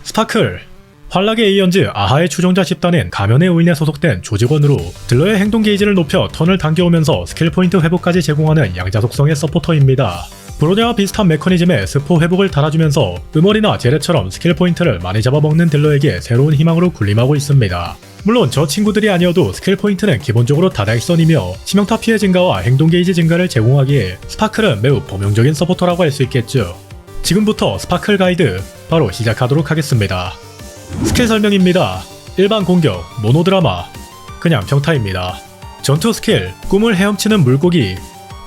스파클. 환락의 에이언즈 아하의 추종자 집단인 가면의 오인에 소속된 조직원으로 딜러의 행동 게이지를 높여 턴을 당겨오면서 스킬 포인트 회복까지 제공하는 양자 속성의 서포터입니다. 브로냐와 비슷한 메커니즘의 스포 회복을 달아주면서 음월이나 제레처럼 스킬 포인트를 많이 잡아먹는 딜러에게 새로운 희망으로 군림하고 있습니다. 물론 저 친구들이 아니어도 스킬 포인트는 기본적으로 다다익선이며 치명타 피해 증가와 행동 게이지 증가를 제공하기에 스파클은 매우 범용적인 서포터라고 할 수 있겠죠. 지금부터 스파클 가이드 바로 시작하도록 하겠습니다. 스킬 설명입니다. 일반 공격, 모노드라마, 그냥 평타입니다. 전투 스킬, 꿈을 헤엄치는 물고기.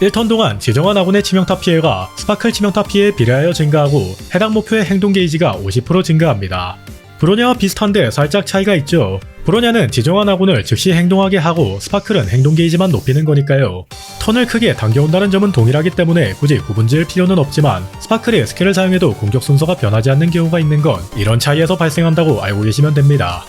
1턴 동안 지정한 아군의 치명타 피해가 스파클 치명타 피해에 비례하여 증가하고 해당 목표의 행동 게이지가 50% 증가합니다. 브로냐와 비슷한데 살짝 차이가 있죠. 브로냐는 지정한 아군을 즉시 행동하게 하고 스파클은 행동 게이지만 높이는 거니까요. 턴을 크게 당겨온다는 점은 동일하기 때문에 굳이 구분지을 필요는 없지만 스파클이 스킬을 사용해도 공격 순서가 변하지 않는 경우가 있는 건 이런 차이에서 발생한다고 알고 계시면 됩니다.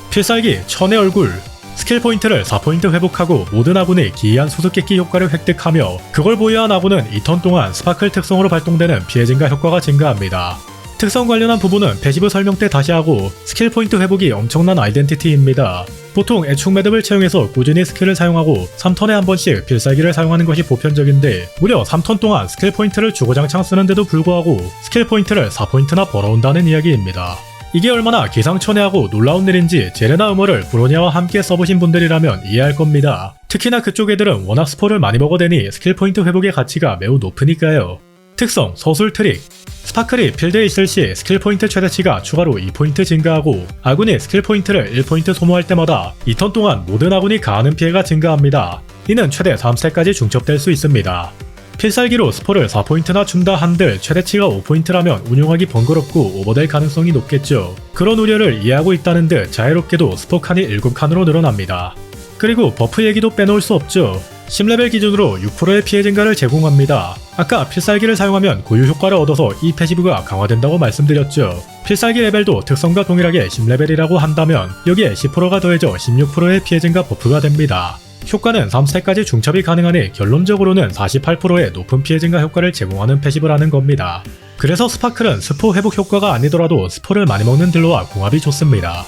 필살기 천의 얼굴. 스킬 포인트를 4포인트 회복하고 모든 아군의 기이한 수수께끼 효과를 획득하며 그걸 보유한 아군은 2턴 동안 스파클 특성으로 발동되는 피해 증가 효과가 증가합니다. 특성 관련한 부분은 패시브 설명 때 다시 하고 스킬 포인트 회복이 엄청난 아이덴티티입니다. 보통 애축 매듭을 채용해서 꾸준히 스킬을 사용하고 3턴에 한 번씩 필살기를 사용하는 것이 보편적인데 무려 3턴 동안 스킬 포인트를 주구장창 쓰는데도 불구하고 스킬 포인트를 4포인트나 벌어온다는 이야기입니다. 이게 얼마나 기상천외하고 놀라운 일인지 제레나 음월을 브로냐와 함께 써보신 분들이라면 이해할 겁니다. 특히나 그쪽 애들은 워낙 스포를 많이 먹어대니 스킬 포인트 회복의 가치가 매우 높으니까요. 특성, 서술 트릭. 스파클이 필드에 있을 시 스킬 포인트 최대치가 추가로 2포인트 증가하고 아군이 스킬 포인트를 1포인트 소모할 때마다 2턴 동안 모든 아군이 가하는 피해가 증가합니다. 이는 최대 3스택까지 중첩될 수 있습니다. 필살기로 스포를 4포인트나 준다 한들 최대치가 5포인트라면 운용하기 번거롭고 오버될 가능성이 높겠죠. 그런 우려를 이해하고 있다는 듯 자유롭게도 스포 칸이 7칸으로 늘어납니다. 그리고 버프 얘기도 빼놓을 수 없죠. 10레벨 기준으로 6%의 피해 증가를 제공합니다. 아까 필살기를 사용하면 고유 효과를 얻어서 이 패시브가 강화된다고 말씀드렸죠. 필살기 레벨도 특성과 동일하게 10레벨이라고 한다면 여기에 10%가 더해져 16%의 피해 증가 버프가 됩니다. 효과는 3스택까지 중첩이 가능하니 결론적으로는 48%의 높은 피해 증가 효과를 제공하는 패시브라는 겁니다. 그래서 스파클은 스포 회복 효과가 아니더라도 스포를 많이 먹는 딜러와 궁합이 좋습니다.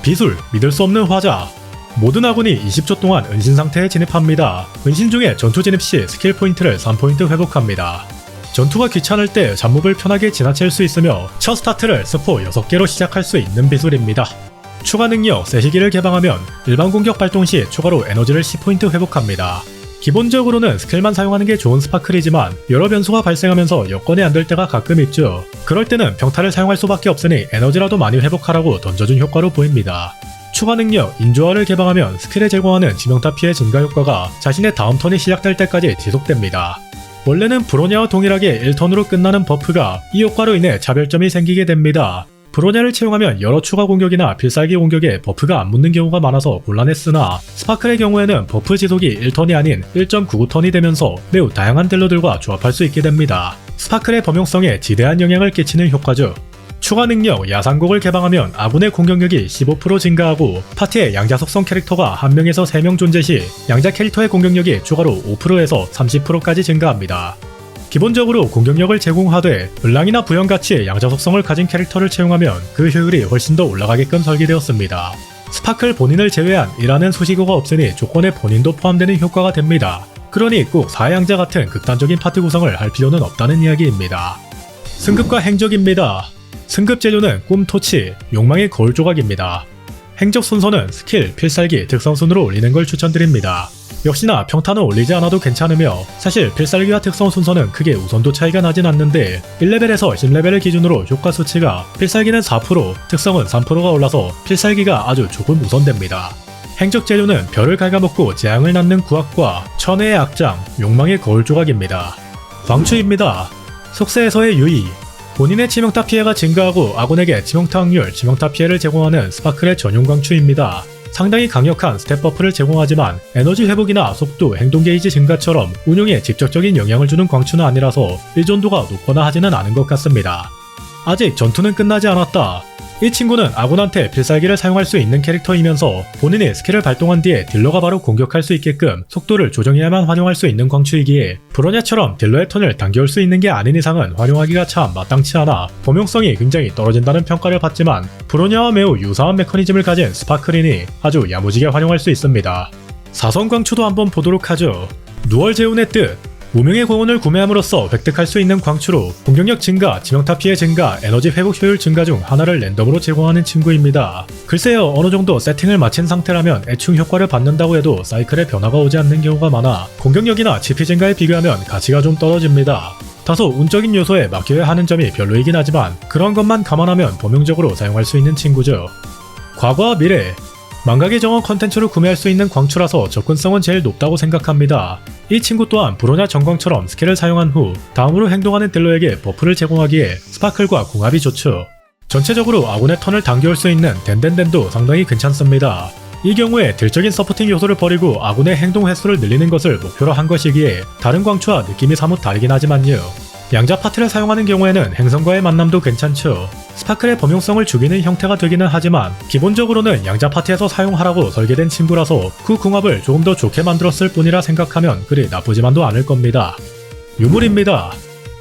비술, 믿을 수 없는 화자. 모든 아군이 20초 동안 은신 상태에 진입합니다. 은신 중에 전투 진입 시 스킬 포인트를 3포인트 회복합니다. 전투가 귀찮을 때 잡몹을 편하게 지나칠 수 있으며 첫 스타트를 스포 6개로 시작할 수 있는 비술입니다. 추가 능력 세시기를 개방하면 일반 공격 발동 시 추가로 에너지를 10포인트 회복합니다. 기본적으로는 스킬만 사용하는 게 좋은 스파클이지만 여러 변수가 발생하면서 여건이 안 될 때가 가끔 있죠. 그럴 때는 평타를 사용할 수밖에 없으니 에너지라도 많이 회복하라고 던져준 효과로 보입니다. 추가 능력 인조화를 개방하면 스킬에 제공하는 치명타 피해 증가 효과가 자신의 다음 턴이 시작될 때까지 지속됩니다. 원래는 브로냐와 동일하게 1턴으로 끝나는 버프가 이 효과로 인해 차별점이 생기게 됩니다. 브로냐를 채용하면 여러 추가 공격이나 필살기 공격에 버프가 안 붙는 경우가 많아서 곤란했으나 스파클의 경우에는 버프 지속이 1턴이 아닌 1.99턴이 되면서 매우 다양한 딜러들과 조합할 수 있게 됩니다. 스파클의 범용성에 지대한 영향을 끼치는 효과죠. 추가 능력 야상곡을 개방하면 아군의 공격력이 15% 증가하고 파티에 양자 속성 캐릭터가 1명에서 3명 존재 시 양자 캐릭터의 공격력이 추가로 5%에서 30%까지 증가합니다. 기본적으로 공격력을 제공하되 을랑이나 부연같이 양자 속성을 가진 캐릭터를 채용하면 그 효율이 훨씬 더 올라가게끔 설계되었습니다. 스파클 본인을 제외한 이라는 수식어가 없으니 조건에 본인도 포함되는 효과가 됩니다. 그러니 꼭 4양자 같은 극단적인 파트 구성을 할 필요는 없다는 이야기입니다. 승급과 행적입니다. 승급 재료는 꿈 토치, 욕망의 거울 조각입니다. 행적 순서는 스킬, 필살기, 특성 순으로 올리는 걸 추천드립니다. 역시나 평타는 올리지 않아도 괜찮으며 사실 필살기와 특성 순서는 크게 우선도 차이가 나진 않는데 1레벨에서 10레벨을 기준으로 효과 수치가 필살기는 4%, 특성은 3%가 올라서 필살기가 아주 조금 우선됩니다. 행적 재료는 별을 갉아먹고 재앙을 낳는 구악과 천혜의 악장, 욕망의 거울 조각입니다. 광추입니다. 속세에서의 유의. 본인의 치명타 피해가 증가하고 아군에게 치명타 확률, 치명타 피해를 제공하는 스파클의 전용 광추입니다. 상당히 강력한 스탯 버프를 제공하지만 에너지 회복이나 속도, 행동 게이지 증가처럼 운용에 직접적인 영향을 주는 광추는 아니라서 의존도가 높거나 하지는 않은 것 같습니다. 아직 전투는 끝나지 않았다. 이 친구는 아군한테 필살기를 사용할 수 있는 캐릭터이면서 본인이 스킬을 발동한 뒤에 딜러가 바로 공격할 수 있게끔 속도를 조정해야만 활용할 수 있는 광추이기에 브로냐처럼 딜러의 턴을 당겨올 수 있는 게 아닌 이상은 활용하기가 참 마땅치 않아 범용성이 굉장히 떨어진다는 평가를 받지만 브로냐와 매우 유사한 메커니즘을 가진 스파클린이 아주 야무지게 활용할 수 있습니다. 사선 광추도 한번 보도록 하죠. 누월 제운의 뜻 무명의 공원을 구매함으로써 획득할 수 있는 광추로 공격력 증가, 치명타 피해 증가, 에너지 회복 효율 증가 중 하나를 랜덤으로 제공하는 친구입니다. 글쎄요, 어느 정도 세팅을 마친 상태라면 애충 효과를 받는다고 해도 사이클에 변화가 오지 않는 경우가 많아 공격력이나 GP 증가에 비교하면 가치가 좀 떨어집니다. 다소 운적인 요소에 맡겨야 하는 점이 별로이긴 하지만 그런 것만 감안하면 범용적으로 사용할 수 있는 친구죠. 과거와 미래 망각의 정원 컨텐츠로 구매할 수 있는 광추라서 접근성은 제일 높다고 생각합니다. 이 친구 또한 브로냐 전광처럼 스킬을 사용한 후 다음으로 행동하는 딜러에게 버프를 제공하기에 스파클과 궁합이 좋죠. 전체적으로 아군의 턴을 당겨올 수 있는 덴덴덴도 상당히 괜찮습니다. 이 경우에 딜적인 서포팅 요소를 버리고 아군의 행동 횟수를 늘리는 것을 목표로 한 것이기에 다른 광추와 느낌이 사뭇 다르긴 하지만요. 양자 파트를 사용하는 경우에는 행성과의 만남도 괜찮죠. 스파클의 범용성을 죽이는 형태가 되기는 하지만 기본적으로는 양자 파트에서 사용하라고 설계된 친구라서 그 궁합을 조금 더 좋게 만들었을 뿐이라 생각하면 그리 나쁘지만도 않을 겁니다. 유물입니다.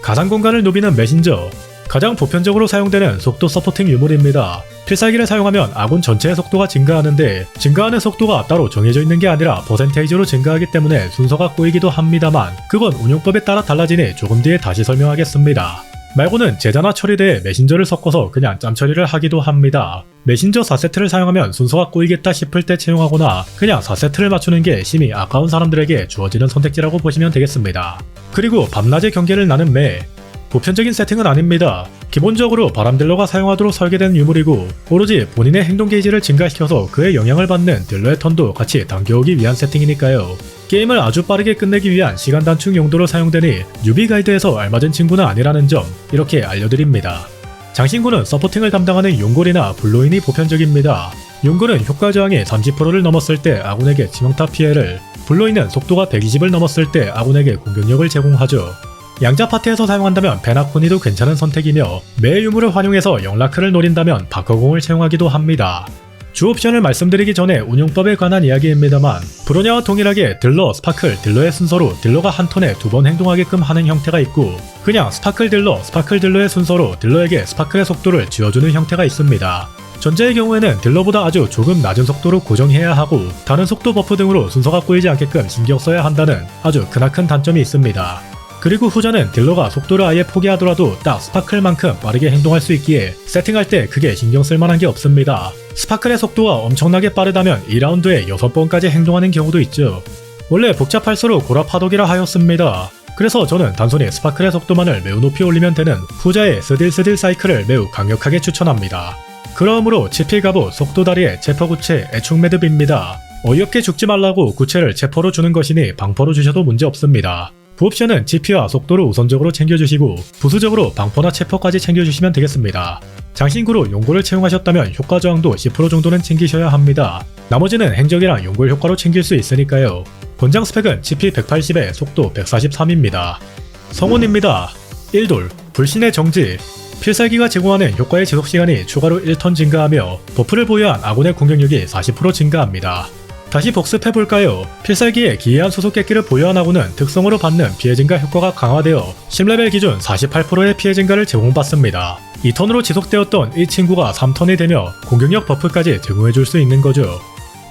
가상 공간을 누비는 메신저 가장 보편적으로 사용되는 속도 서포팅 유물입니다. 필살기를 사용하면 아군 전체의 속도가 증가하는데 증가하는 속도가 따로 정해져 있는 게 아니라 퍼센테이지로 증가하기 때문에 순서가 꼬이기도 합니다만 그건 운용법에 따라 달라지니 조금 뒤에 다시 설명하겠습니다. 말고는 제자나 처리대에 메신저를 섞어서 그냥 짬 처리를 하기도 합니다. 메신저 4세트를 사용하면 순서가 꼬이겠다 싶을 때 채용하거나 그냥 4세트를 맞추는 게 심히 아까운 사람들에게 주어지는 선택지라고 보시면 되겠습니다. 그리고 밤낮의 경계를 나는 매 보편적인 세팅은 아닙니다. 기본적으로 바람딜러가 사용하도록 설계된 유물이고 오로지 본인의 행동 게이지를 증가시켜서 그의 영향을 받는 딜러의 턴도 같이 당겨오기 위한 세팅이니까요. 게임을 아주 빠르게 끝내기 위한 시간 단축 용도로 사용되니 뉴비 가이드에서 알맞은 친구는 아니라는 점 이렇게 알려드립니다. 장신구는 서포팅을 담당하는 용골이나 블로인이 보편적입니다. 용골은 효과 저항이 30%를 넘었을 때 아군에게 치명타 피해를, 블로인은 속도가 120을 넘었을 때 아군에게 공격력을 제공하죠. 양자 파트에서 사용한다면 베나코니도 괜찮은 선택이며 매 유물을 활용해서 영라크를 노린다면 바커공을 채용하기도 합니다. 주 옵션을 말씀드리기 전에 운용법에 관한 이야기입니다만 브로냐와 동일하게 딜러, 스파클, 딜러의 순서로 딜러가 한 턴에 2번 행동하게끔 하는 형태가 있고 그냥 스파클 딜러, 스파클 딜러의 순서로 딜러에게 스파클의 속도를 쥐어주는 형태가 있습니다. 전자의 경우에는 딜러보다 아주 조금 낮은 속도로 고정해야 하고 다른 속도 버프 등으로 순서가 꼬이지 않게끔 신경 써야 한다는 아주 크나큰 단점이 있습니다. 그리고 후자는 딜러가 속도를 아예 포기하더라도 딱 스파클만큼 빠르게 행동할 수 있기에 세팅할 때 크게 신경 쓸 만한 게 없습니다. 스파클의 속도가 엄청나게 빠르다면 2라운드에 6번까지 행동하는 경우도 있죠. 원래 복잡할수록 고라파독이라 하였습니다. 그래서 저는 단순히 스파클의 속도만을 매우 높이 올리면 되는 후자의 스딜스딜 사이클을 매우 강력하게 추천합니다. 그러므로 치필가부, 속도다리의 체퍼구체, 애충매듭입니다. 어이없게 죽지 말라고 구체를 체퍼로 주는 것이니 방퍼로 주셔도 문제 없습니다. 부옵션은 GP와 속도를 우선적으로 챙겨주시고 부수적으로 방포나 체퍼까지 챙겨주시면 되겠습니다. 장신구로 용골을 채용하셨다면 효과 저항도 10% 정도는 챙기셔야 합니다. 나머지는 행적이랑 용골 효과로 챙길 수 있으니까요. 권장 스펙은 GP 180에 속도 143입니다. 성운입니다. 1돌, 불신의 정지 필살기가 제공하는 효과의 지속시간이 추가로 1턴 증가하며 버프를 보유한 아군의 공격력이 40% 증가합니다. 다시 복습해볼까요? 필살기에 기이한 수수께끼를 보유한 아군은 특성으로 받는 피해 증가 효과가 강화되어 10레벨 기준 48%의 피해 증가를 제공받습니다. 2턴으로 지속되었던 이 친구가 3턴이 되며 공격력 버프까지 제공해줄 수 있는 거죠.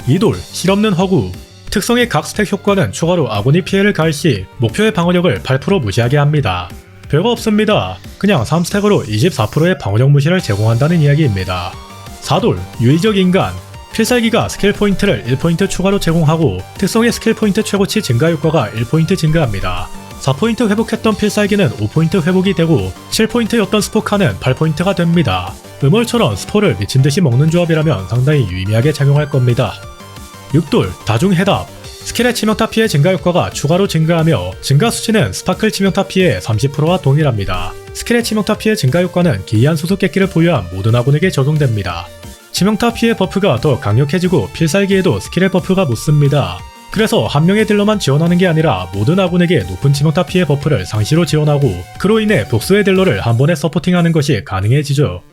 2돌, 실없는 허구 특성의 각 스택 효과는 추가로 아군이 피해를 가할 시 목표의 방어력을 8% 무시하게 합니다. 별거 없습니다. 그냥 3스택으로 24%의 방어력 무시를 제공한다는 이야기입니다. 4돌, 유의적 인간 필살기가 스킬 포인트를 1포인트 추가로 제공하고 특성의 스킬 포인트 최고치 증가 효과가 1포인트 증가합니다. 4포인트 회복했던 필살기는 5포인트 회복이 되고 7포인트였던 스포카는 8포인트가 됩니다. 음월처럼 스포를 미친듯이 먹는 조합이라면 상당히 유의미하게 작용할 겁니다. 6돌 다중해답 스킬의 치명타 피해 증가 효과가 추가로 증가하며 증가 수치는 스파클 치명타 피해 30%와 동일합니다. 스킬의 치명타 피해 증가 효과는 기이한 수수께끼를 보유한 모든 아군에게 적용됩니다. 치명타 피해 버프가 더 강력해지고 필살기에도 스킬의 버프가 묻습니다. 그래서 한 명의 딜러만 지원하는 게 아니라 모든 아군에게 높은 치명타 피해 버프를 상시로 지원하고 그로 인해 복수의 딜러를 한 번에 서포팅하는 것이 가능해지죠.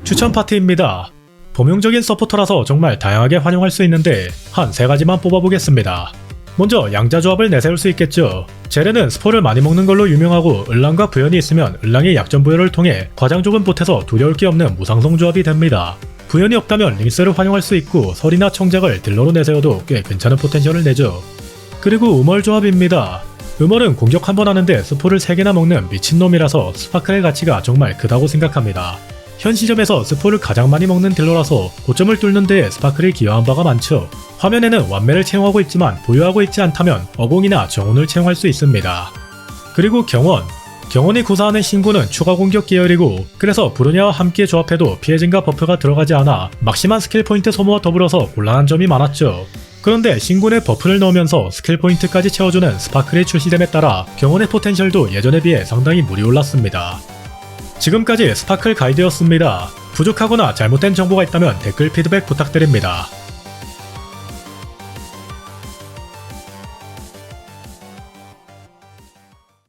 추천 파티입니다. 범용적인 서포터라서 정말 다양하게 활용할 수 있는데 한 3가지만 뽑아보겠습니다. 먼저 양자 조합을 내세울 수 있겠죠. 제레는 스포를 많이 먹는 걸로 유명하고 을랑과 부연이 있으면 을랑의 약점 부여를 통해 과장 좁은 보트에서 두려울 게 없는 무상성 조합이 됩니다. 부연이 없다면 링스를 활용할 수 있고 설이나 청작을 딜러로 내세워도 꽤 괜찮은 포텐셜을 내죠. 그리고 음월 조합입니다. 음월은 공격 한 번 하는데 스포를 3개나 먹는 미친놈이라서 스파클의 가치가 정말 크다고 생각합니다. 현 시점에서 스포를 가장 많이 먹는 딜러라서 고점을 뚫는 데에 스파클이 기여한 바가 많죠. 화면에는 완매를 채용하고 있지만 보유하고 있지 않다면 어공이나 정원을 채용할 수 있습니다. 그리고 경원. 경원이 구사하는 신구는 추가 공격 계열이고 그래서 브루냐와 함께 조합해도 피해 증가 버프가 들어가지 않아 막심한 스킬 포인트 소모와 더불어서 곤란한 점이 많았죠. 그런데 신군의 버프를 넣으면서 스킬 포인트까지 채워주는 스파클이 출시됨에 따라 경원의 포텐셜도 예전에 비해 상당히 물이 올랐습니다. 지금까지 스파클 가이드였습니다. 부족하거나 잘못된 정보가 있다면 댓글 피드백 부탁드립니다.